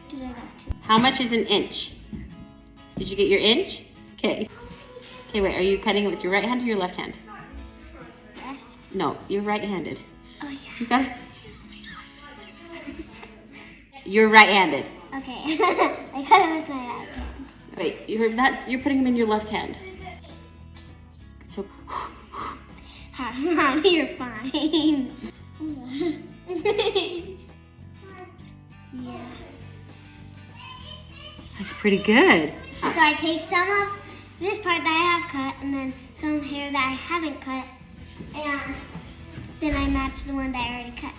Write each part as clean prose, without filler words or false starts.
Because I got 2. How much is an inch? Did you get your inch? Okay. Okay, wait, are you cutting it with your right hand or your left hand? Left. No, you're right-handed. Oh, yeah. You got it? You're right-handed. Okay. I cut it with my right hand. Wait, you're putting them in your left hand. So, Mom, you're fine. Yeah. that's pretty good. So I take some of this part that I have cut and then some hair that I haven't cut, and then I match the one that I already cut.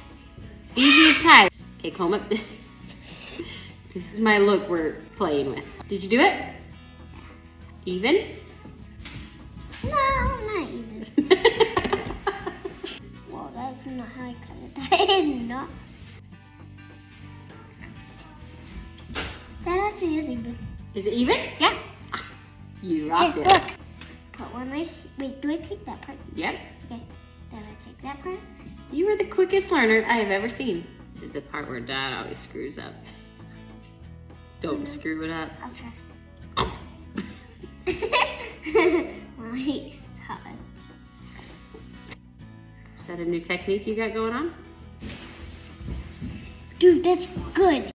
Easy as pie. Okay, comb it. This is my look we're playing with. Did you do it? Even? No, not even. Well, that's not how I cut it. That is not. That actually is even. Is it even? Yeah. You rocked Here, it. look. But when wait, do I take that part? Yep. Okay. Then I take that part. You are the quickest learner I have ever seen. This is the part where Dad always screws up. Don't screw it up. I'll try. Why stop? Is that a new technique you got going on? Dude, that's good.